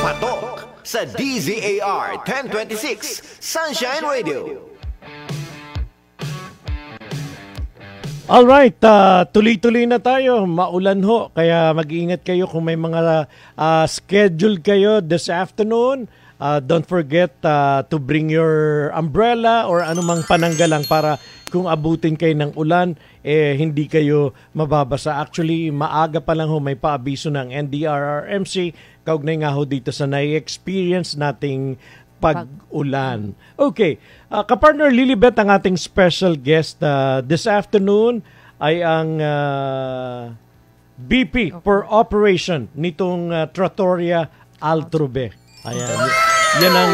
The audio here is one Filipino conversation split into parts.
Patok sa DZAR 1026 Sunshine Radio. Alright, tuloy-tuloy na tayo. Maulan ho, kaya mag-iingat kayo kung may mga schedule kayo this afternoon. Don't forget to bring your umbrella or anumang pananggalang para kung abutin kayo ng ulan, hindi kayo mababasa. Actually, maaga pa lang ho, may paabiso ng NDRRMC. Kaugnay nga ho dito sa na-experience nating pag-ulan. Okay, kapartner Lilibet, ang ating special guest this afternoon ay ang BP for operation nitong Trattoria Altrube. Ayan, yan ang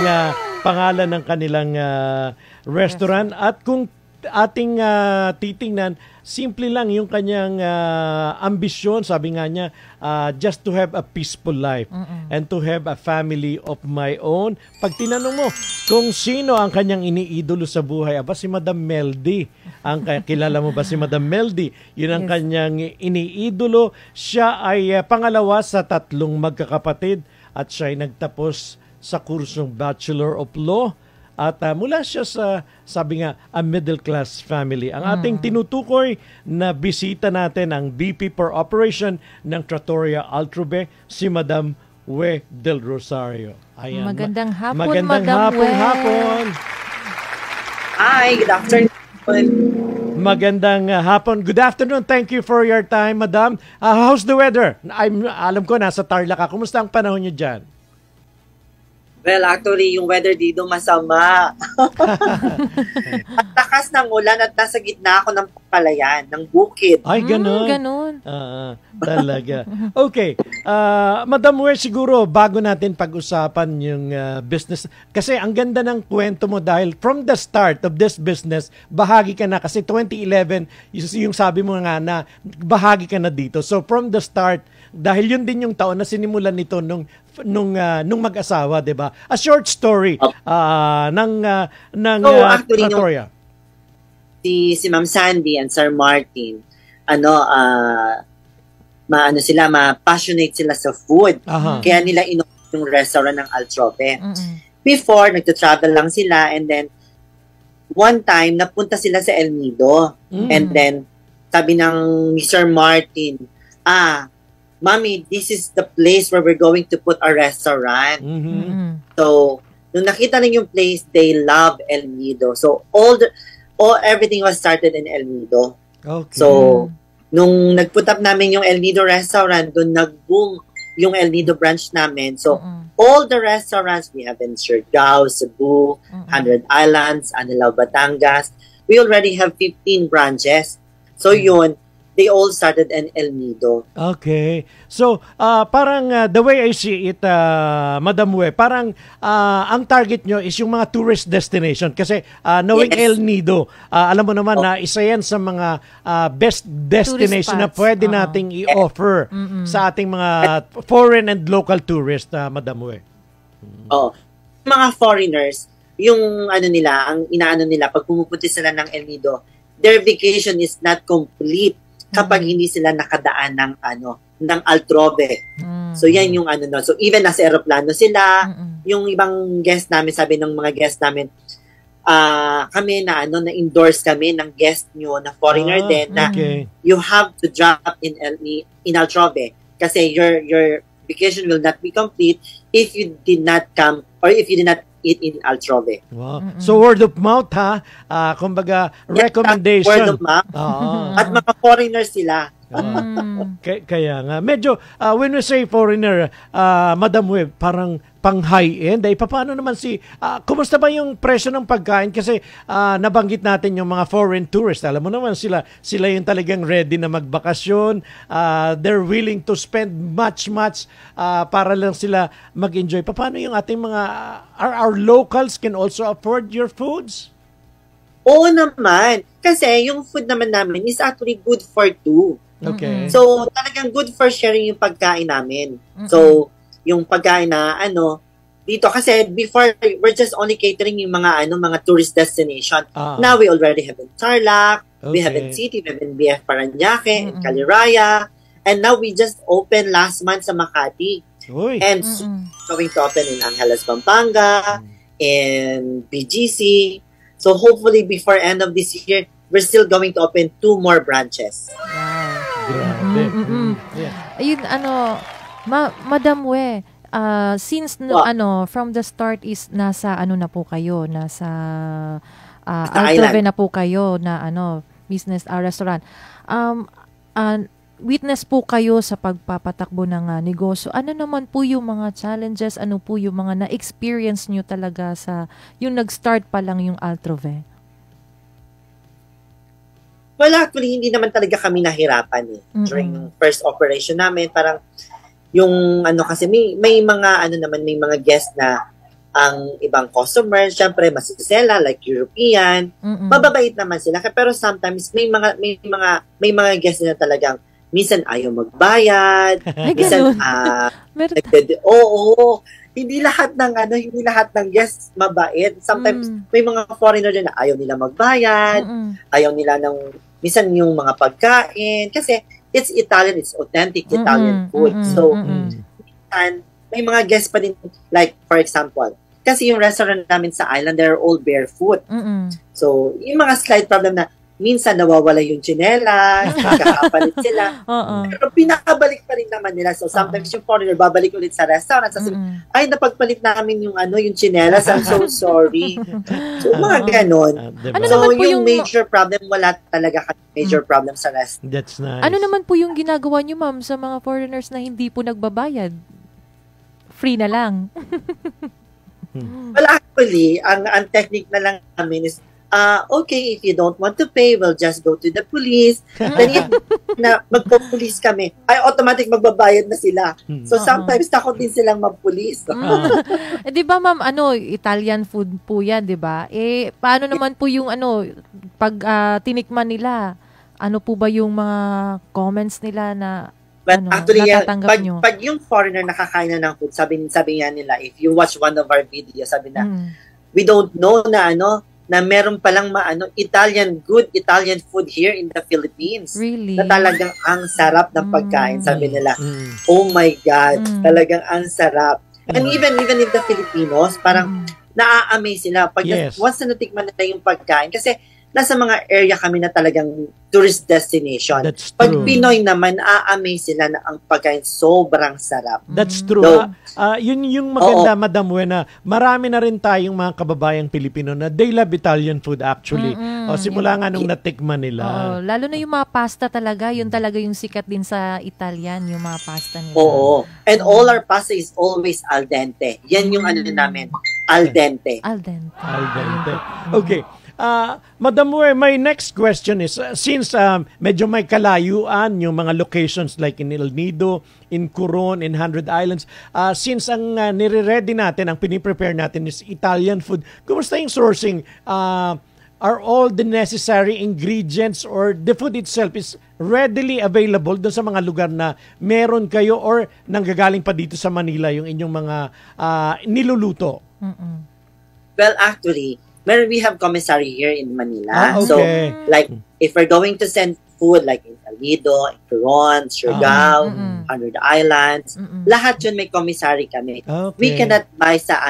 pangalan ng kanilang restaurant. At kung ating titingnan, simple lang yung kanyang ambisyon. Sabi nga niya, just to have a peaceful life and to have a family of my own. Pag tinanong mo kung sino ang kanyang iniidolo sa buhay, aba si Madam Meldy. Kilala mo ba si Madam Meldy? Yun ang kanyang iniidolo. Siya ay pangalawa sa 3 magkakapatid at siya ay nagtapos sa kursong Bachelor of Law. At mula siya sa, sabi nga, a middle class family. Ang ating tinutukoy na bisita natin, ang BP for Operation ng Trattoria Altrube, si Madam We Del Rosario. Ayan. Magandang hapon, Magandang hapon. Hi, good afternoon. Magandang hapon. Good afternoon. Thank you for your time, Madam. How's the weather? Alam ko, nasa Tarlac ka. Kumusta ang panahon niyo dyan? Well, actually, yung weather dito masama. At takas ng ulan at nasa gitna ako ng palayan, ng bukid. Ay, ganun. Ganun. Talaga. Okay. Madam We, siguro bago natin pag-usapan yung business. Kasi ang ganda ng kwento mo dahil from the start of this business, bahagi ka na. Kasi 2011, yung sabi mo nga na bahagi ka na dito. So from the start, dahil yun din yung taon na sinimulan nito nung mag-asawa, 'di ba? A short story ng Trattoria. Si Ma'am Sandy and Sir Martin, passionate sila sa food. Kaya nila inopen yung restaurant ng Altrove. Before, nagta-travel lang sila and then one time napunta sila sa El Nido. And then sabi ng ni Sir Martin, Mommy, this is the place where we're going to put our restaurant. So, nung nakita lang yung place, they love El Nido. So, everything was started in El Nido. Okay. So, nung nag-put up namin yung El Nido restaurant, doon nag-boom yung El Nido branch namin. So, all the restaurants we have in Siargao, Cebu, 100 Islands, Anilao, Batangas, we already have 15 branches. So, yun, they all started in El Nido. Okay. So, parang the way I see it, Madam We, parang ang target nyo is yung mga tourist destination. Kasi knowing El Nido, alam mo naman na isa yan sa mga best destination na pwede nating i-offer sa ating mga foreign and local tourists, Madam We. Mga foreigners, yung ang inaano nila, pag pumupunta sila ng El Nido, their vacation is not complete kapag hindi sila nakadaan ng Altrove. So yan yung So even nasa eroplano sila, yung ibang guest namin, sabi ng mga guest namin, kami na-endorse kami ng guest nyo na foreigner din na you have to drop in Altrove kasi your vacation will not be complete if you did not come or if you did not eat in Altrove. Wow. So word of mouth kumbaga recommendation. Word of mouth. At mga foreigners sila. Kaya nga medyo when we say foreigner, Madam We, parang pang high-end. Paano naman kumusta ba yung presyo ng pagkain? Kasi nabanggit natin yung mga foreign tourists. Alam mo naman sila yung talagang ready na magbakasyon. They're willing to spend much para lang sila mag-enjoy. Paano yung ating mga our locals can also afford your foods? Oo naman. Kasi yung food naman namin is actually good for two. Okay. So talagang good for sharing yung pagkain namin. So yung pagkain na dito kasi before we're just only catering yung mga tourist destination. Now we already have in Tarlac, we have in City, we have in BF Parañaque, in Caliraya, and now we just opened last month sa Makati. Uy. And soon, going to open in Angeles, Pampanga, in BGC. So hopefully before end of this year, we're still going to open 2 more branches. Wow. Grabe. Yeah. Ayun, Madam We, since from the start is nasa na po kayo, nasa Altrove na po kayo na business restaurant. Witness po kayo sa pagpapatakbo ng negosyo. Ano naman po yung mga challenges, ano po yung mga na-experience nyo talaga sa yung nag-start pa lang yung Altrove? Well, actually, hindi naman talaga kami nahirapan during yung first operation namin. Parang yung kasi may mga may mga guests na ang ibang customers, syempre masisela like European. Mababait naman sila, pero sometimes may mga guests na talagang minsan ayaw magbayad, minsan hindi lahat ng guests mabait. Sometimes may mga foreigner din na ayaw nila magbayad, ayaw nila minsan yung mga pagkain kasi it's Italian, it's authentic Italian food. So minsan may mga guests pa din, like for example, kasi yung restaurant namin sa island, they're all barefoot. So yung mga slight problem na minsan nawawala yung tsinelas, nagkakapalit sila. Pero pinakabalik pa rin naman nila. So sometimes yung foreigner babalik ulit sa restaurant. Sasabihin, ay napagpalit namin yung yung tsinelas. I'm so sorry. So mga ganon. So yung major problem, wala talaga major problem sa restaurant. That's nice. Ano naman po yung ginagawa nyo, ma'am, sa mga foreigners na hindi po nagbabayad? Free na lang. Well, actually, ang technique na lang namin is okay, if you don't want to pay, we'll just go to the police. Then if magpo-police kami, ay automatic magbabayad na sila. So sometimes takot din silang mag-police. Di ba ma'am, Italian food po yan, di ba? Paano naman po yung pag tinikman nila, ano po ba yung mga comments nila na actually, natatanggap nyo? Pag yung foreigner nakakain na ng food, sabi nga nila, if you watch one of our videos, sabi na, we don't know na meron palang good Italian food here in the Philippines. Really? Na talagang ang sarap ng pagkain. Sabi nila, oh my God, talagang ang sarap. And even if the Filipinos, parang naa-amaze sila pag once na natikman nila yung pagkain. Kasi nasa mga area kami na talagang tourist destination. That's true. Pag Pinoy naman, naa-amaze sila na ang pagkain sobrang sarap. That's true. Yun yung maganda, Madam We, na marami na rin tayong mga kababayang Pilipino na they love Italian food actually. Simula nga nung natikman nila. Lalo na yung mga pasta talaga, yun talaga yung sikat din sa Italian, yung mga pasta nila. Oo. And all our pasta is always al dente. Yan yung namin, al dente. Al dente. Al dente. Okay. Madam We, my next question is, since medyo may kalayuan yung mga locations like in El Nido, in Coron, in 100 Islands, since ang nire-ready natin, ang piniprepare natin is Italian food, kumusta yung sourcing? Are all the necessary ingredients or the food itself is readily available doon sa mga lugar na meron kayo or nanggagaling pa dito sa Manila yung inyong mga niluluto? Well, actually, we have commissary here in Manila. Okay. So, like, if we're going to send food, like in El Nido, in Coron, Siargao, 100 Islands, lahat yun may commissary kami. Okay. We cannot buy sa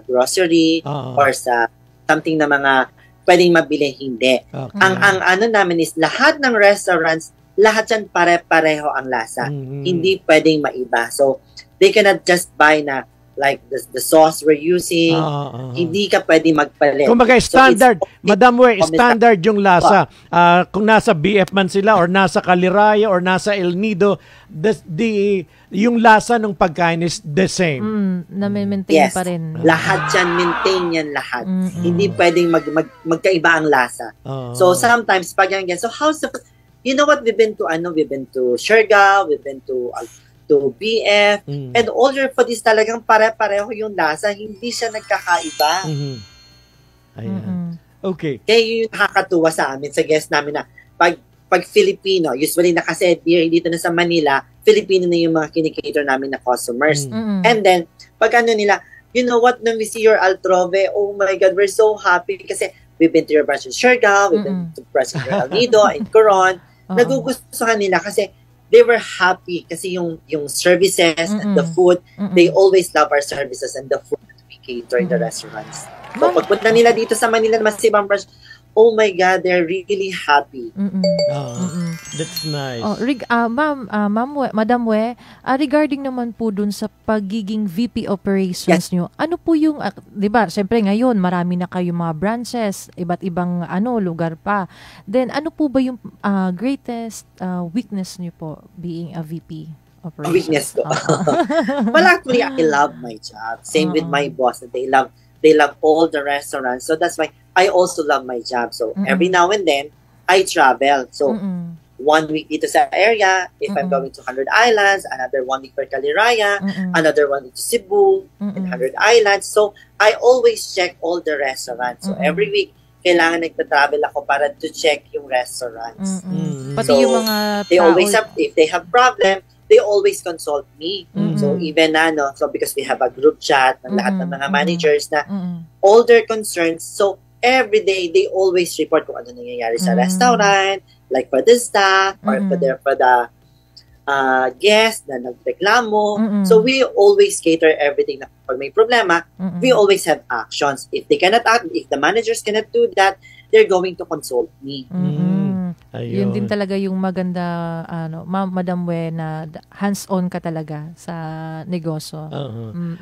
grocery or sa something na mga pwedeng mabili, hindi. Okay. Ang namin is lahat ng restaurants, lahat yan pare-pareho ang lasa. Hindi pwedeng maiba. So, they cannot just buy na like the sauce we're using, hindi ka pwede magpalit. Kumbaga standard, Madam We, standard yung lasa. Kung nasa BF man sila or nasa Caliraya or nasa El Nido, yung lasa ng pagkain is the same. Na-maintain pa rin. Lahat yan, maintain yan lahat. Hindi pwedeng magkaiba ang lasa. So sometimes pag yan, so how's the, you know what, we've been to Siargao, we've been to BF, and all your food is talagang pare-pareho yung lasa, hindi siya nagkakaiba. Ayan. Okay. Kaya yung nakakatuwa sa amin, sa guest namin na pag Filipino, usually na kasi dito na sa Manila, Filipino na yung mga kinikater namin na customers. And then, pag nila, you know what, when we see your Altrove, oh my God, we're so happy kasi we've been to your branch in Siargao, we've been to branch in El Nido, in Coron, nagugustuhan nila kasi they were happy kasi yung services and the food, they always love our services and the food that we cater in the restaurants. So pagpunta nila dito sa Manila Masibang branch, oh my God, they're really happy. That's nice. Madam We, regarding naman po dun sa pagiging VP operations nyo, ano po yung, di ba, siyempre ngayon, marami na kayong mga branches, iba't ibang lugar pa. Then, ano po ba yung greatest weakness nyo po being a VP operations? Weakness ko? Well, actually, I love my job. Same with my boss. They love all the restaurants. So that's why I also love my job. So every now and then, I travel. So 1 week dito sa area, if I'm going to 100 Islands, another 1 week for Caliraya, another 1 week to Cebu, and 100 Islands. So I always check all the restaurants. So every week, kailangan nagpa-travel ako para to check yung restaurants. Pati So yung mga they always have, if they have problem, they always consult me. So even so because we have a group chat ng lahat ng mga managers na all their concerns. So every day they always report kung ano nangyayari sa restaurant, like for the staff or for the guests na nagreklamo. So we always cater everything na pag may problema, we always have actions. If they cannot act, if the managers cannot do that, they're going to consult me. Yun din talaga yung maganda, Madam We, na hands-on ka talaga sa negosyo.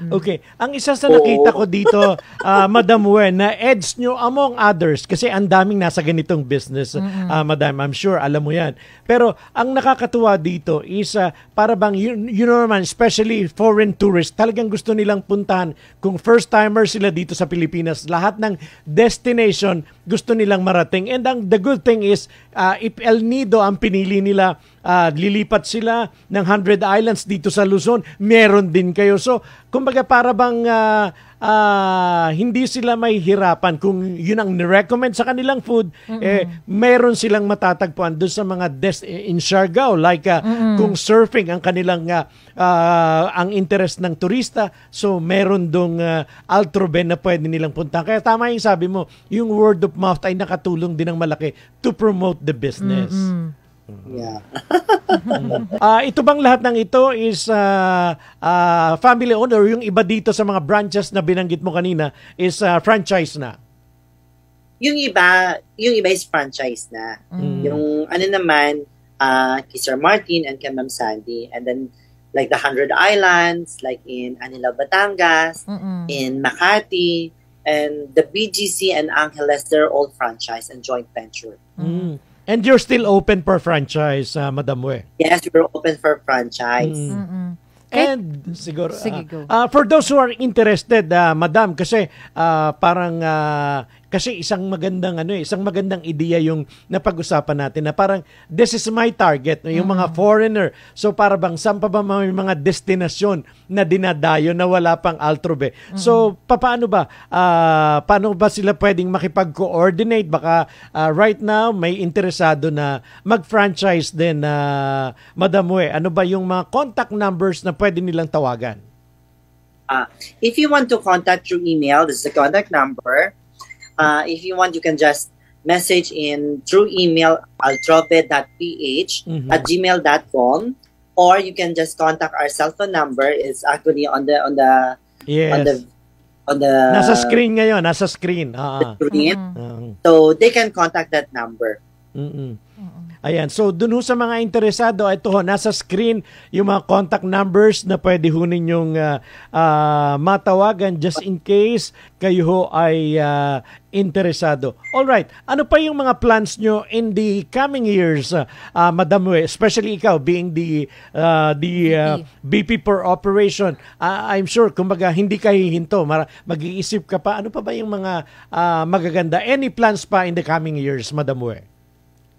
Okay. Ang isa sa nakita ko dito, Madam We, na edge nyo among others, kasi ang daming nasa ganitong business, Madam, I'm sure alam mo yan. Pero ang nakakatuwa dito is, para bang, you know naman, especially foreign tourists, talagang gusto nilang puntahan. Kung first-timer sila dito sa Pilipinas, lahat ng destination gusto nilang marating. And the good thing is, if El Nido ang pinili nila, lilipat sila ng 100 Islands dito sa Luzon, meron din kayo. So, kumbaga para bang hindi sila may hirapan kung yun ang nirecommend sa kanilang food, meron silang matatagpuan doon sa mga in Siargao. Like kung surfing ang kanilang ang interest ng turista, so meron dong Altroben na pwede nilang puntahan. Kaya tama yung sabi mo, yung word of mouth ay nakatulong din ng malaki to promote the business. Yeah. Ito bang lahat ng ito is family owned, or yung iba dito sa mga branches na binanggit mo kanina is franchise na? Yung iba is franchise na. Yung naman, kay Sir Martin and kay Ma'am Sandy. And then, like the 100 Islands, like in Anilao, Batangas, in Makati, and the BGC and Angeles, they're all franchise and joint venture. And you're still open for franchise, Madam We? Yes, we're open for franchise. And siguro, Sige, go. For those who are interested, Madam, kasi parang kasi isang magandang ideya yung napag-usapan natin na parang this is my target, yung mga foreigner. So para bang saan pa ba may mga destinasyon na dinadayo na wala pang Altrobe? So paano ba sila pwedeng makipag-coordinate? Baka right now may interesado na mag-franchise din, Madam We. Ano ba yung mga contact numbers na pwede nilang tawagan? If you want to contact through email, this is the contact number. If you want, you can just message in through email altrobe.ph@gmail.com, or you can just contact our cell phone number. It's actually on the nasa screen ngayon, nasa screen. So they can contact that number. Ayan. So, dun ho sa mga interesado, ito ho, nasa screen yung mga contact numbers na pwede ho ninyong matawagan just in case kayo ho ay interesado. Alright. Ano pa yung mga plans nyo in the coming years, Madam We, especially ikaw being the BP per operation? I'm sure, kumbaga, hindi ka hihinto. Mag-iisip ka pa. Ano pa ba yung mga magaganda? Any plans pa in the coming years, Madam We?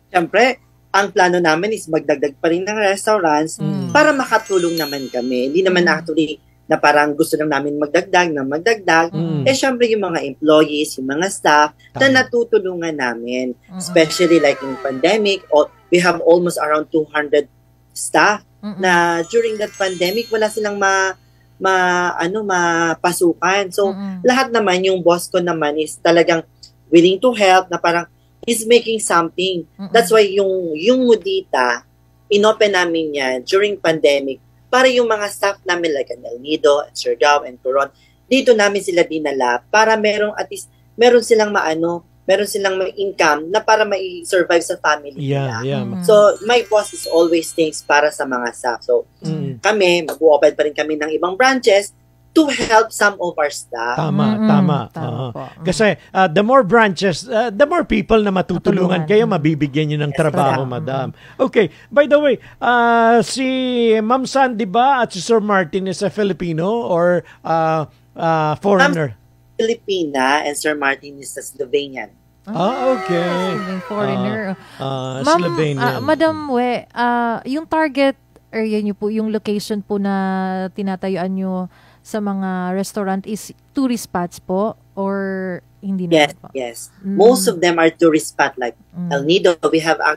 Siyempre, ang plano namin is magdagdag pa rin ng restaurants para makatulong naman kami. Hindi naman actually na parang gusto lang namin magdagdag. Syempre yung mga employees, yung mga staff na natutulungan namin. Especially like in pandemic, we have almost around 200 staff na during that pandemic, wala silang mapasukan. So, lahat naman, yung boss ko naman is talagang willing to help na parang he's making something. That's why yung Mudita, inopen namin yan during pandemic para yung mga staff namin like El Nido, and Siargao, and Coron, dito namin sila dinala para at least meron silang meron silang may income na para mai-survive sa family nila. So, my boss is always thinks para sa mga staff. So, kami, mag-open pa rin kami ng ibang branches to help some of our staff. Tama. Kasi the more branches, the more people na matutulungan kayo, mabibigyan nyo ng trabaho, madam. Okay, by the way, si Ma'am Sandy ba at si Sir Martin is a Filipino or foreigner? Filipina and Sir Martin is a Slovenian. Okay. Foreigner. Slovenian. Madam We, yung target area nyo po, yung location po na tinatayuan nyo sa mga restaurant is tourist spots po or hindi na po? Yes. Most of them are tourist spot like El Nido. We have 5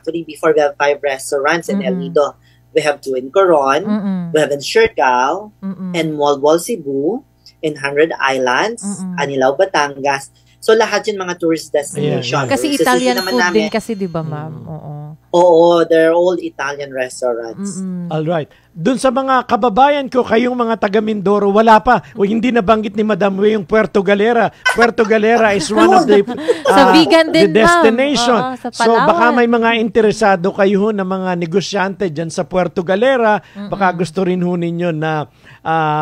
restaurants in El Nido. We have 2 in Coron. We have in Siargao and Malbol, Cebu, in 100 Islands, Anilao, Batangas. So lahat yung mga tourist destination. Kasi Italian food din kasi, di ba, ma'am? Oo, they're all Italian restaurants. All right. Doon sa mga kababayan ko, kayong mga taga Mindoro, wala pa. O hindi nabanggit ni Madam We yung Puerto Galera. Puerto Galera is one of the sa vegan din, the destination. Sa So baka may mga interesado kayo na mga negosyante dyan sa Puerto Galera. Baka gusto rin ho ninyo na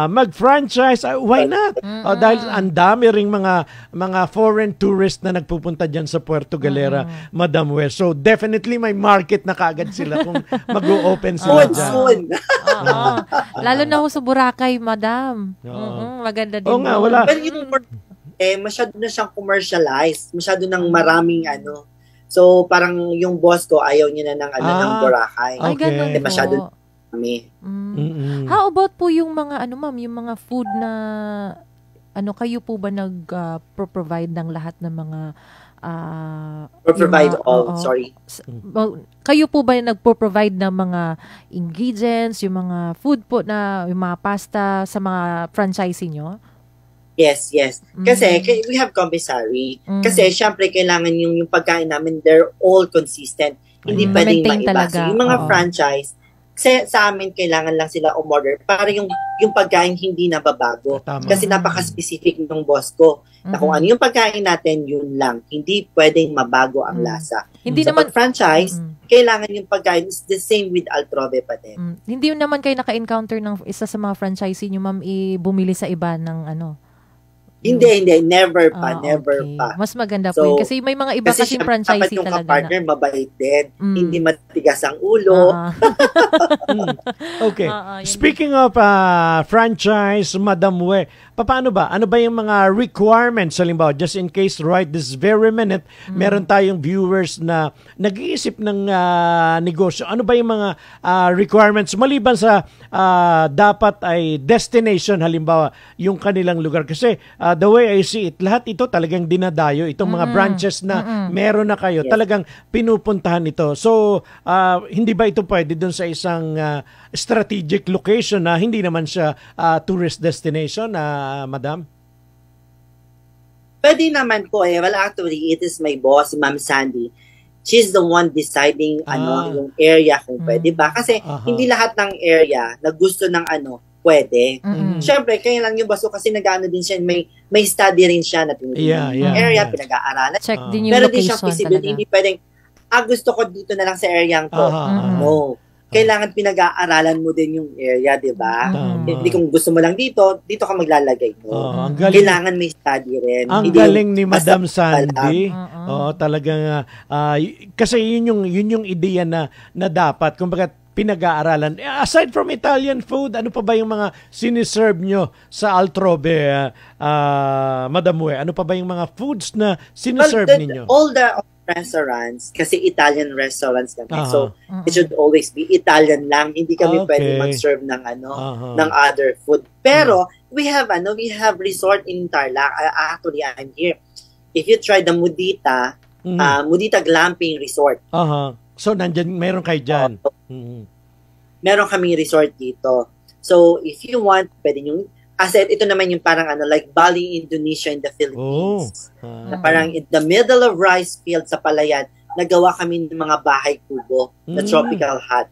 mag-franchise. Why not? Dahil ang dami ring mga foreign tourists na nagpupunta dyan sa Puerto Galera, Madam We. So definitely may market na kaagad sila kung mag-o-open sila dyan. Soon. Lalo na ho sa Boracay, madam. Maganda din. Oo nga, wala. Well, yung masyado na siyang commercialized. Masyado nang maraming So, parang yung boss ko, ayaw niya na ng Boracay. Ay, ganun po. Masyado kami. How about po yung mga, ma'am, yung mga food na, kayo po ba nag-provide ng lahat ng mga kayo po ba nagpo-provide ng mga ingredients, yung mga food po yung mga pasta sa mga franchisee nyo? Yes. Kasi we have commissary. Kasi syempre kailangan yung pagkain namin, they're all consistent. Hindi pwedeng maiba. So, yung mga franchise, sa amin kailangan lang sila umorder para yung pagkain hindi nababago. Kasi napaka-specific ng boss ko. Na kung ano yung pagkain natin, yun lang. Hindi pwedeng mabago ang lasa. Hindi naman franchise, kailangan yung pagkain is the same with Altrove pa din. Hindi naman kayo naka-encounter ng isa sa mga franchisee nyo, ma'am, bumili sa iba ng Hindi. Never pa. Mas maganda po yun. Kasi may mga iba kasing franchisee yung talaga partner, mabait din. Hindi matigas ang ulo. Okay. Speaking of franchise, Madam We, paano ba? Ano ba yung mga requirements? Halimbawa, just in case right this very minute, meron tayong viewers na nag-iisip ng negosyo. Ano ba yung mga requirements? Maliban sa dapat ay destination, halimbawa, yung kanilang lugar. Kasi the way I see it, lahat ito talagang dinadayo. Itong mga branches na meron na kayo, talagang pinupuntahan ito. So, hindi ba ito pwede dun sa isang strategic location na hindi naman siya tourist destination, Madam? Pwede naman po Well, actually, it is my boss, Ma'am Sandy. She's the one deciding yung area kung pwede ba. Kasi hindi lahat ng area na gusto ng pwede. Siyempre, kaya lang yung boss ko kasi nag-ano din siya, may study rin siya na tinitingnan area, pinag-aaralan. Check din yung pero location di siyang feasibility, hindi pwedeng, gusto ko dito na lang sa area to. No. Kailangan pinag-aaralan mo din yung area, di ba? Hindi kung gusto mo lang dito ka maglalagay mo. Kailangan may study rin. Ang galing ni Madam Sandy. Talagang, kasi yun yung ideya na dapat, kumbaga, pinag-aaralan. Aside from Italian food, ano pa ba yung mga siniserve nyo sa Altrove, Madam We? Ano pa ba yung mga foods na siniserve ninyo? All the restaurants, kasi Italian restaurants kami. So, it should always be Italian lang. Hindi kami pwede mag-serve ng ng other food. Pero, we have resort in Tarlac. Actually, I'm here. If you try the Mudita, Mudita Glamping Resort. So, meron kayo dyan. Meron kaming resort dito. So, if you want, pwede nyo, ito naman yung parang like Bali, Indonesia in the Philippines. Na parang in the middle of rice field sa Palayan, nagawa kami ng mga bahay kubo na tropical hut.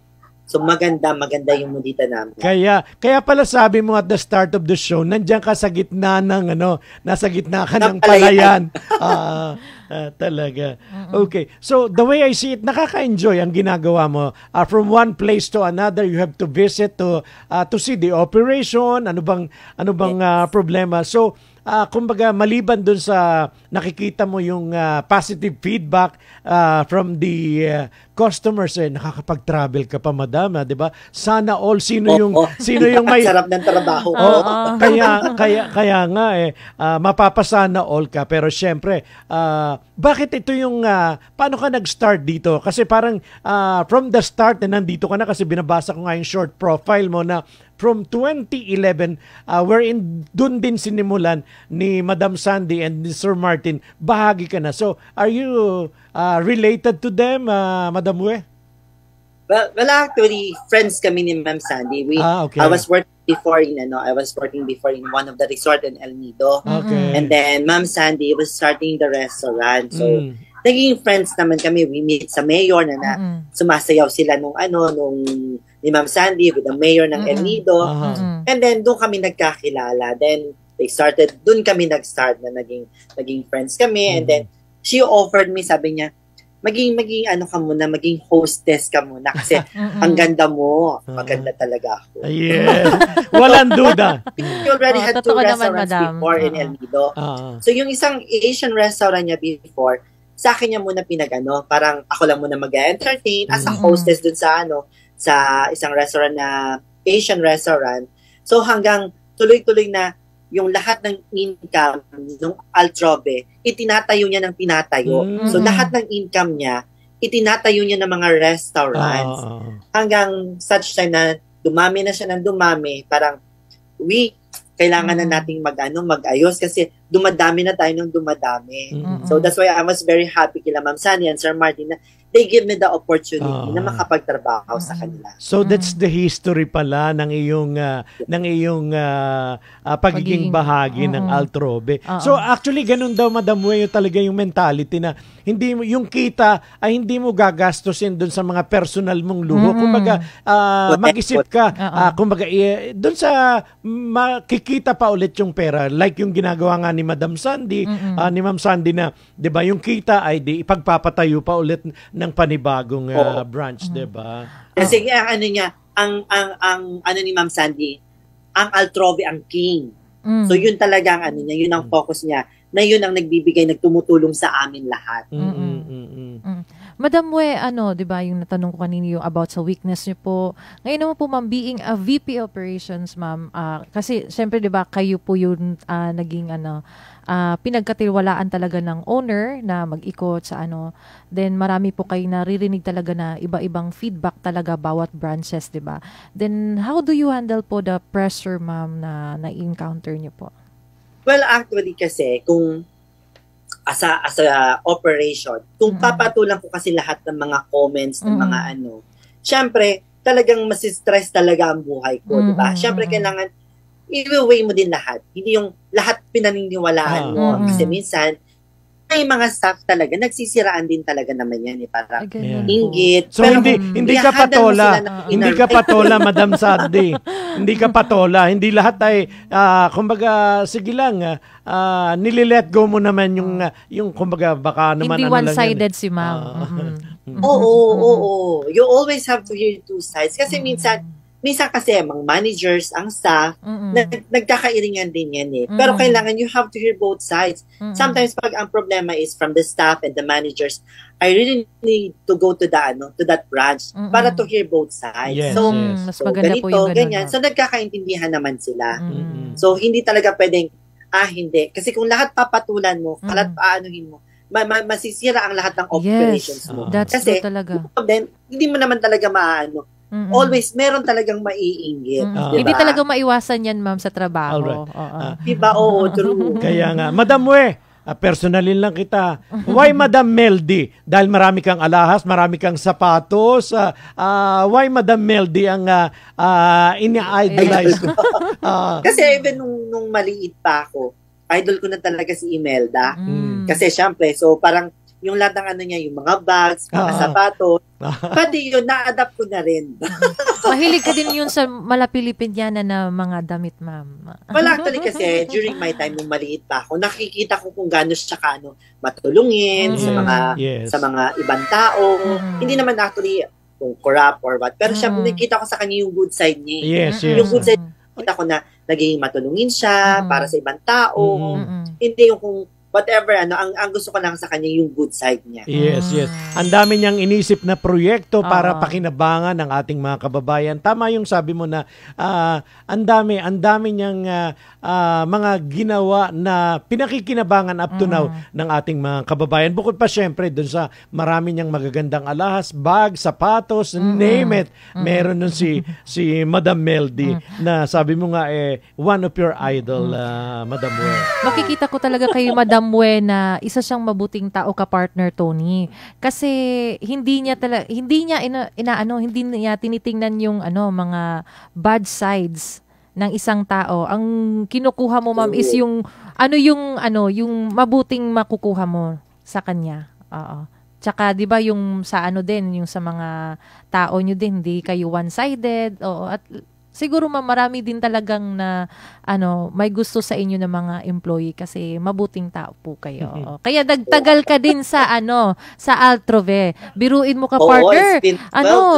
So maganda yung mudita namin. Kaya pala sabi mo at the start of the show, nandiyan ka sa gitna ng nasa gitna ka ng palayan. Talaga. Okay. So the way I see it, nakaka-enjoy ang ginagawa mo. From one place to another, you have to visit to see the operation, ano bang problema. So kumbaga maliban dun sa nakikita mo yung positive feedback from the customers, nakakapag-travel ka pa, madam, di ba? Sana all sino yung may sarap ng trabaho. Kaya nga mapapasana all ka, pero syempre bakit ito yung paano ka nag-start dito? Kasi parang from the start na nandito ka na, kasi binabasa ko nga yung short profile mo na from 2011, wherein dun din sinimulan ni Madam Sandy and ni Sir Martin, bahagi ka na. So, are you related to them, Madam Weh? Well, actually, friends kami ni Ma'am Sandy. Okay. I was working before in one of the resort in El Nido. Okay. And then Ma'am Sandy was starting the restaurant. So, naging friends naman kami. We meet sa mayor na sumasayaw sila nung ni Ma'am Sandy with the mayor ng El Nido. And then doon kami nagkakilala. Then doon kami nag-start na naging friends kami. And then she offered me, sabi niya, maging ka muna, maging hostess ka muna kasi ang ganda mo. Maganda talaga ako. Yeah. Walang duda. We already had 2 restaurants before in El Nido. So yung isang Asian restaurant niya before, sa akin niya muna parang ako lang muna mag-entertain as a hostess dun sa isang restaurant na Asian restaurant. So hanggang tuloy-tuloy na yung lahat ng income ng Altrobe, itinatayo niya ng pinatayo. So lahat ng income niya, itinatayo niya ng mga restaurants. Hanggang such time na dumami na siya ng dumami, parang kailangan na nating mag-ayos kasi dumadami na tayo ng dumadami. So that's why I was very happy kila Ma'am Sandy and Sir Martin na they give me the opportunity na makapagtrabaho sa kanila. So that's the history pala ng iyong pagiging bahagi ng Altrobe. So actually ganun daw, Madam Weh, talaga yung mentality na hindi mo yung kita ay hindi mo gagastusin doon sa mga personal mong luho. Kumbaga mag-isip ka kumbaga doon sa makikita pa ulit yung pera, like yung ginagawa nga ni Madam Sandy, ni Ma'am Sandy na 'di ba, yung kita ay ipagpapatayo pa ulit ng panibagong branch, 'di ba? Kasi ang ni Ma'am Sandy, ang Altrobe ang king. So yun talaga ang niya, yun ang focus niya, na yun ang nagtumutulong sa amin lahat. Madam Weh, 'di ba, yung natanong ko kanina yung about sa weakness niyo po. Ngayon naman po, ma'am, being a VP operations, ma'am, kasi syempre 'di ba kayo po yung naging pinagkatiwalaan talaga ng owner na mag-ikot sa then marami po kayo naririnig talaga na iba-ibang feedback talaga bawat branches, 'di ba? Then how do you handle po the pressure, ma'am, na encounter niyo po? Well, actually kasi kung as a operation, kung papatulan ko kasi lahat ng mga comments ng mga syempre talagang masistress talaga ang buhay ko, 'di ba? Syempre kailangan i-weigh mo din lahat. Hindi yung lahat pinaniniwalaan mo. Kasi minsan, may mga staff talaga, nagsisiraan din talaga naman yan. Parang inggit. So, hindi ka patola. Hindi ka patola, Madam Sandy. Hindi ka patola. Hindi lahat ay, kumbaga, sige lang, nililet go mo naman yung kumbaga, baka naman hindi one-sided si ma'am. Oo. You always have to hear 2 sides. Kasi minsan kasi mga managers, ang staff, nagkakairingan din yan . Pero kailangan you have to hear both sides. Sometimes pag ang problema is from the staff and the managers, I really need to go to that branch para to hear both sides. Yes, so ganito, po ganyan. So nagkakaintindihan naman sila. So hindi talaga pwedeng, hindi. Kasi kung lahat papatulan mo, lahat paanuhin mo, masisira ang lahat ng operations mo. That's kasi talaga. Then, hindi mo naman talaga always meron talagang maiinggit. Diba? Hindi talaga maiwasan yan, ma'am, sa trabaho. Diba? Oo, true. Kaya nga, Madam Weh, personalin lang kita. Why Madam Meldy? Dahil marami kang alahas, marami kang sapatos. Why Madam Meldy ang ini-idolize ko? Kasi even nung maliit pa ako, idol ko na talaga si Imelda. Kasi syempre, so parang yung lahat ng ano niya, yung mga bags, mga sapatos, pati yun, na-adapt ko na rin. Mahilig ka din yun sa Malapilipiniana na mga damit, ma'am. Well, actually kasi, during my time, nung maliit pa ako, nakikita ko kung gaano siya matulungin sa mga ibang tao. Hindi naman actually kung corrupt or what, pero siya, nakikita ko sa kanya yung good side niya. Yes. Yung good side, kita ko na naging matulungin siya para sa ibang tao. Hindi yung kung whatever, ang gusto ko lang sa kanya yung good side niya. Yes. Ang dami niyang inisip na proyekto para pakinabangan ng ating mga kababayan. Tama yung sabi mo na ang dami niyang mga ginawa na pinakikinabangan up to now ng ating mga kababayan. Bukod pa syempre dun sa marami niyang magagandang alahas, bag, sapatos, name it. Meron nun si Madam Meldy na sabi mo nga one of your idol, Madam Wer. Makikita ko talaga kay Madam Wer na isa siyang mabuting tao ka partner, Tony. Kasi hindi niya tinitingnan yung mga bad sides ng isang tao. Ang kinukuha mo, ma'am, is yung mabuting makukuha mo sa kanya. Oo. Tsaka 'di ba yung sa yung sa mga tao nyo din, hindi kayo one-sided. Oo, at siguro marami din talagang na may gusto sa inyo ng mga employee kasi mabuting tao po kayo. Kaya dagtagal ka din sa sa Altrove. Biruin mo ka, partner.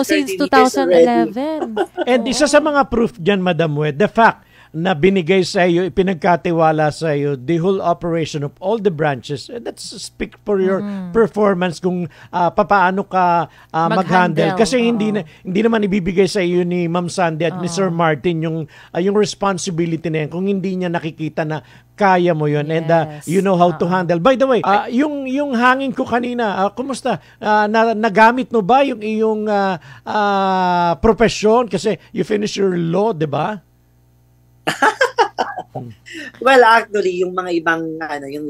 Since 2011. And isa sa mga proof diyan, Madam Wer, the fact na binigay sa iyo, ipinagkatiwala sa iyo the whole operation of all the branches. That's speak for your performance kung papaano ka mag-handle. Kasi hindi naman ibibigay sa iyo ni Ma'am Sandy at Mr. Martin yung responsibility na yan kung hindi niya nakikita na kaya mo yun and you know how to handle. By the way, yung hangin ko kanina, kumusta? Nagamit mo ba yung iyong profession? Kasi you finish your law, di ba? Well, actually, yung mga ibang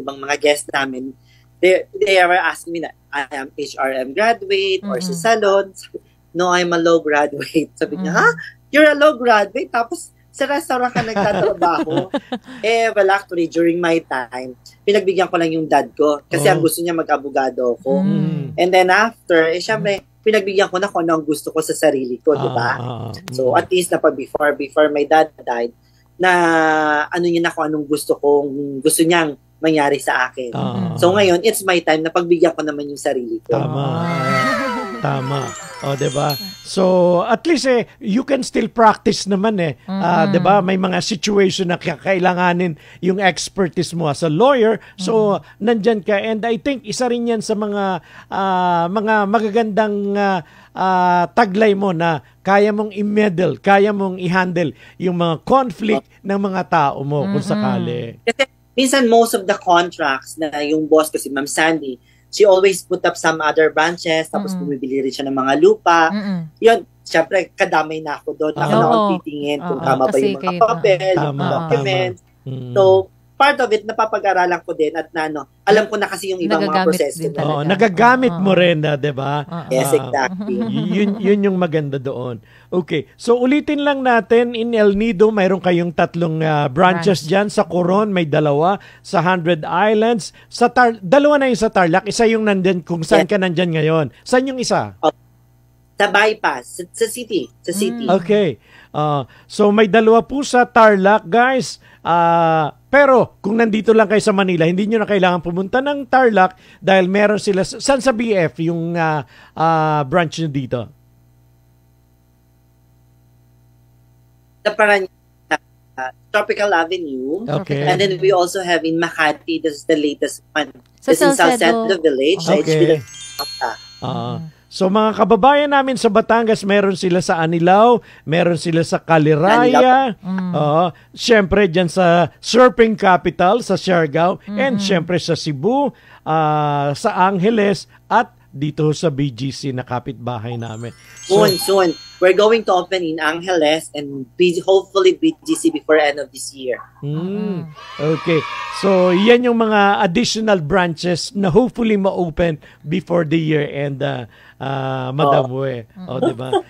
mga guests namin, they were asking me na I am HRM graduate or sa salon. No, I'm a law graduate. Sabi niya, you're a law graduate? Tapos sa restaurant ka nagtatrabaho? Well, actually, during my time, pinagbigyan ko lang yung dad ko kasi ang gusto niya mag-abogado ko. And then after, syempre, pinagbigyan ko na kung ano ang gusto ko sa sarili ko, di ba? So, at least na before my dad died, na niya na kung anong gusto niyang mangyari sa akin. So ngayon, it's my time na pagbigyan ko naman yung sarili ko. Tama. O, diba? So, at least you can still practice naman diba? May mga situation na kailanganin yung expertise mo as a lawyer. So, nandyan ka. And I think isa rin yan sa mga magagandang taglay mo na kaya mong i-medal, kaya mong i-handle yung mga conflict ng mga tao mo kung sakali. Kasi minsan most of the contracts na yung boss ko, si Ma'am Sandy, she always put up some other branches, tapos bumibili rin siya ng mga lupa. Yun, syempre, kadamay na ako doon. Ako na ako titingin kung tama ba yung mga papel, yung mga documents. So, part of it, napapag-aralan ko din at alam ko na kasi yung ibang mga proseso. Nagagamit mo rin na, diba? Yes, exactly. Yun yung maganda doon. Okay. So, ulitin lang natin, in El Nido, mayroon kayong 3 branches dyan. Sa Coron, may 2. Sa 100 Islands. Sa 2 na yung sa Tarlac. Isa yung nandyan kung saan ka nandyan ngayon. Saan yung isa? Sa bypass. Sa city. Okay. So, may 2 po sa Tarlac, guys. Pero kung nandito lang kayo sa Manila, hindi nyo na kailangan pumunta ng Tarlac dahil meron sila. Saan sa BF yung branch nyo dito? Sa Tropical Avenue. Okay. And then we also have in Makati, this is the latest one. This is in Salcedo Village. Okay. So mga kababayan namin sa Batangas, meron sila sa Anilao, meron sila sa Caliraya, syempre dyan sa surfing capital sa Siargao, and syempre sa Cebu, sa Angeles, at dito sa BGC na kapitbahay namin. So, soon. We're going to open in Angeles and hopefully BGC before end of this year. Okay. So, yan yung mga additional branches na hopefully ma-open before the year end, Madam Wer. Diba?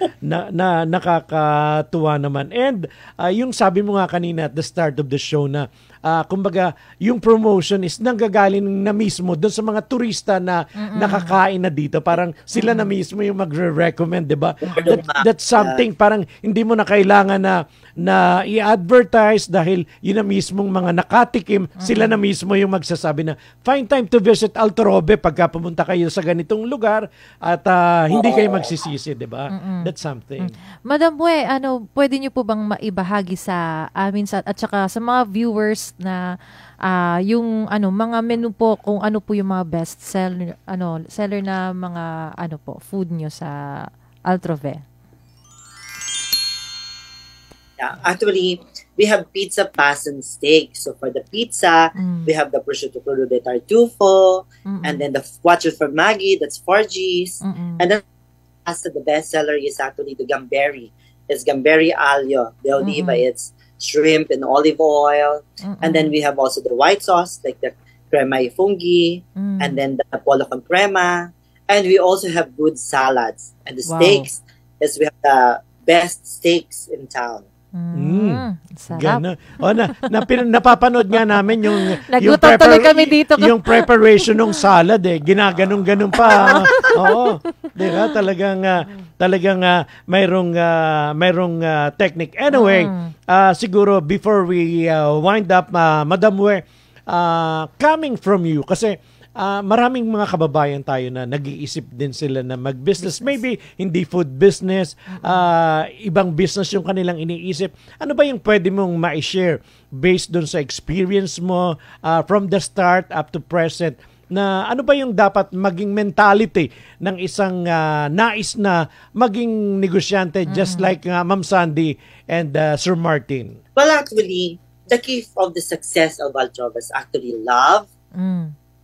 Nakakatuwa naman. And yung sabi mo nga kanina at the start of the show na kumbaga, yung promotion is nanggagaling na mismo doon sa mga turista na nakakain na dito. Parang sila na mismo yung magre-recommend, di ba? That's something, parang hindi mo na kailangan na i-advertise dahil yun na mismong mga nakatikim, sila na mismo yung magsasabi na, find time to visit Altrobe pagka pumunta kayo sa ganitong lugar at hindi kayo magsisisi, di ba? That's something. Madam Bue, pwede niyo po bang maibahagi sa amin at saka sa mga viewers na yung mga menu po, kung ano po yung mga best seller na mga food niyo sa Altrove? Yeah, actually, we have pizza, pas, and steak. So for the pizza, we have the prosciutto crudo de tartufo, and then the quattro formaggi, that's 4Gs, and then pasta, the best seller is actually the gamberi. It's gamberi aglio. The oliva, it's shrimp and olive oil. And then we have also the white sauce, like the crema e funghi, and then the pollo con crema. And we also have good salads. And the steaks, is we have the best steaks in town. Sarap. Gana. Napapanood nga namin yung kami dito. Yung preparation ng salad ginaganong-ganon pa. Oo. Diba? Talagang mayroong technique. Anyway, siguro before we wind up, Madam Bue, coming from you, kasi maraming mga kababayan tayo na nag-iisip din sila na mag-business. Maybe hindi food business, ibang business yung kanilang iniisip. Ano ba yung pwede mong ma-share based dun sa experience mo from the start up to present, na ano ba yung dapat maging mentality ng isang nais na maging negosyante just like Ma'am Sandy and Sir Martin? Well, actually, the key of the success of Altrove is actually love,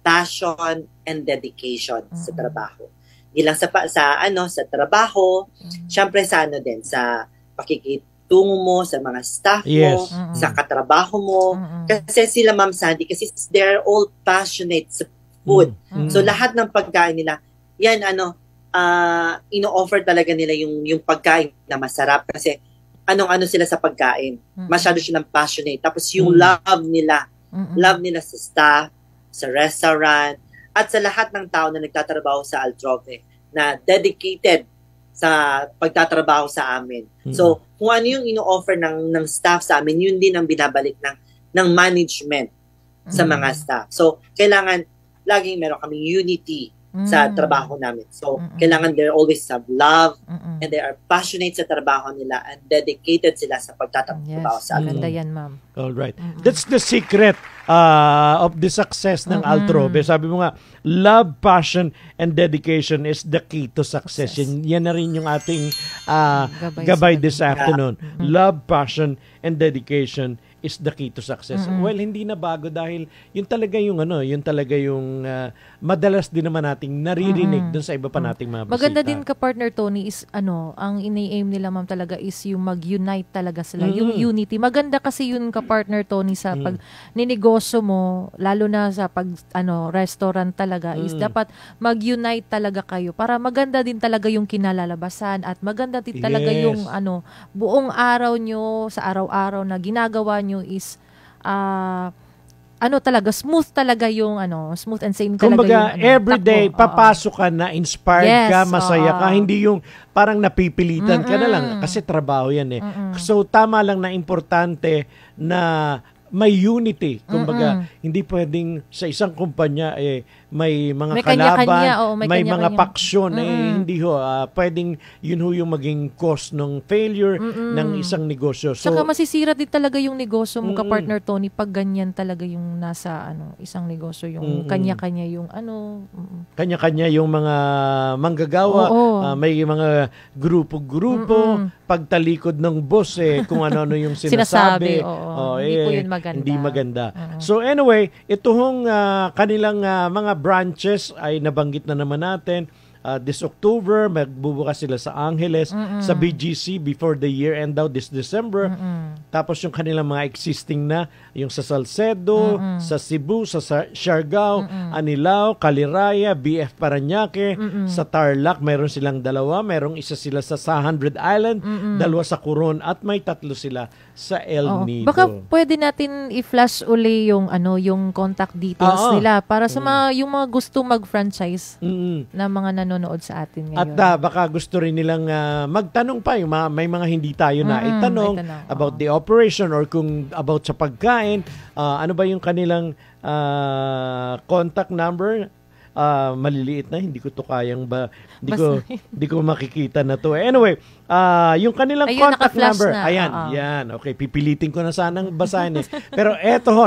passion, and dedication sa trabaho. Hindi lang sa trabaho, syempre sa din, sa pakikitungo mo sa mga staff mo, sa katrabaho mo. Kasi sila, Ma'am Sandy, kasi they're all passionate sa food. So lahat ng pagkain nila, yan ino-offer talaga nila yung pagkain na masarap kasi anong-ano sila sa pagkain. Masyado silang passionate. Tapos yung love nila sa staff, sa restaurant, at sa lahat ng tao na nagtatrabaho sa Altrove na dedicated sa pagtatrabaho sa amin. So, kung ano yung ino-offer ng staff sa amin, yun din ang binabalik ng management sa mga staff. So, kailangan laging meron kaming unity sa trabaho namin. So, kailangan they always have love and they are passionate sa trabaho nila and dedicated sila sa pagtatrabaho sa amin. Maganda yan, ma'am. All right. That's the secret of the success ng Altrove. Sabi mo nga, love, passion, and dedication is the key to success. Yan na rin yung ating gabay this afternoon. Love, passion, and dedication is the key to success. Well, hindi na bago dahil yun talaga yung madalas din naman nating naririnig dun sa iba pa nating mga bisita. Maganda din ka, partner Tony, is ang ini-aim nila, ma'am, talaga is yung mag-unite talaga sila, yung unity. Maganda kasi yun ka, partner Tony, sa pag ninegosyo mo, lalo na sa pag restaurant talaga, is dapat mag-unite talaga kayo para maganda din talaga yung kinalalabasan at maganda din talaga yung buong araw nyo sa araw-araw na ginagawa nyo is talaga smooth talaga yung smooth and same talaga. Kumbaga, yung everyday papasok ka na inspired ka, masaya ka, hindi yung parang napipilitan ka na lang kasi trabaho yan So tama lang na importante na may unity. Kumbaga, hindi pwedeng sa isang kumpanya may mga kalaban, may mga paksyon, hindi pwedeng yun yung maging cause ng failure ng isang negosyo. So, saka masisira din talaga yung negosyo mo, ka-partner Tony, pag ganyan talaga yung nasa isang negosyo, yung kanya-kanya yung kanya-kanya yung mga manggagawa, may mga grupo-grupo, pagtalikod ng boss kung ano-ano yung sinasabi. Hindi po yun maganda. Hindi maganda. So anyway, itong kanilang mga branches ay nabanggit na naman natin. this October, magbubukas sila sa Angeles, sa BGC before the year end daw this December. Tapos yung kanilang mga existing na, yung sa Salcedo, sa Cebu, sa Siargao, Anilao, Caliraya, BF Parañaque, sa Tarlac, mayroon silang dalawa, mayroong isa sila sa 100 Island, dalawa sa Coron, at may 3 sila sa El Nido. Baka pwede natin i-flash uli yung yung contact details nila para sa yung mga gusto mag-franchise na mga nanonood sa atin ngayon. At baka gusto rin nilang magtanong pa, yung may mga hindi tayo na itanong about the operation or kung about sa pagkain, ano ba yung kanilang contact number? Maliliit na, hindi ko to kayang hindi ko makikita na to. Anyway, yung kanilang contact number, ayan, yan. Okay, pipilitin ko na sanang basahin Pero eto ho,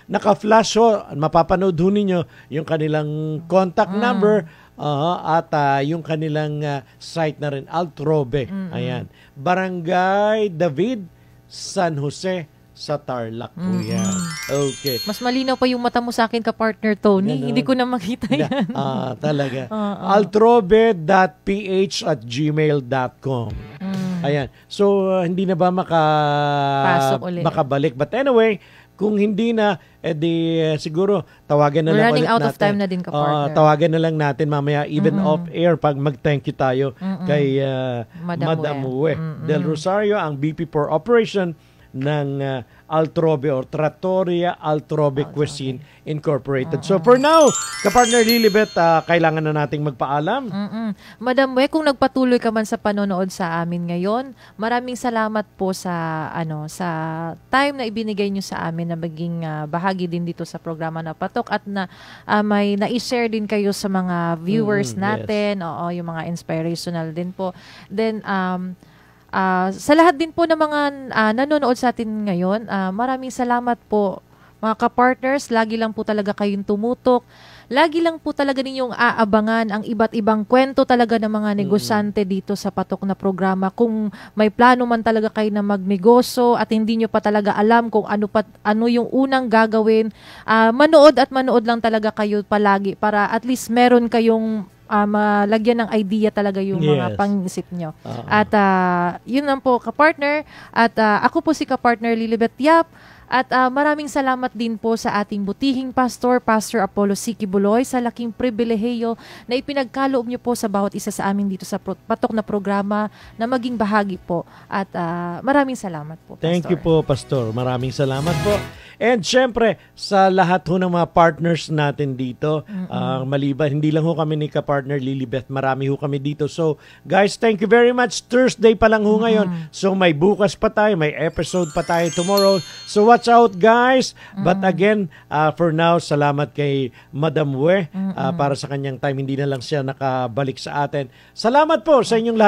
naka-flash ho, mapapanood ho ninyo yung kanilang contact number at yung kanilang site na rin, Altrobe. Ayan. Barangay David, San Jose, sa Tarlac po yan. Okay. Mas malinaw pa yung mata mo sa akin ka-partner Tony. Hindi ko na makita yan. Talaga. altrobe.ph@gmail.com. Ayan. So, hindi na ba makabalik? But anyway, kung hindi na, siguro, tawagan na lang ulit natin. We're running out of time na din ka-partner. Tawagan na lang natin mamaya, even off-air, pag mag-thank you tayo kay Madam Uwe Del Rosario, ang VP for Operation ng Altrobe or Trattoria Altrobe Cuisine Incorporated. So for now, kapartner Lilibet, kailangan na nating magpaalam. Madam We, kung nagpatuloy ka man sa panonood sa amin ngayon, maraming salamat po sa sa time na ibinigay nyo sa amin na maging bahagi din dito sa programa na Patok at na may na-share din kayo sa mga viewers natin. Oo, yung mga inspirational din po. Then sa lahat din po ng mga nanonood sa atin ngayon, maraming salamat po mga ka-partners. Lagi lang po talaga kayong tumutok. Lagi lang po talaga ninyong aabangan ang iba't ibang kwento talaga ng mga negosyante dito sa Patok na programa. Kung may plano man talaga kayo na magnegosyo at hindi nyo pa talaga alam kung ano yung unang gagawin, manood at manood lang talaga kayo palagi para at least meron kayong malagyan ng idea talaga yung mga pang-isip nyo. At yun lang po ka-partner. At ako po si ka-partner Lilibet Yap. At maraming salamat din po sa ating butihing pastor, Pastor Apollo Siki Buloy, sa laking pribilehiyo na ipinagkaloob niyo po sa bawat isa sa amin dito sa Patok na programa na maging bahagi po. At maraming salamat po, Pastor. Thank you po, Pastor. Maraming salamat po. And syempre, sa lahat ho ng mga partners natin dito, maliban, hindi lang ho kami ni ka-partner Lilibet, marami ho kami dito. So, guys, thank you very much. Thursday pa lang ho ngayon. So, may bukas pa tayo, may episode pa tayo tomorrow. So, watch out, guys. But again, for now, salamat kay Madam We para sa kanyang time. Hindi na lang siya nakabalik sa atin. Salamat po sa inyong lahat.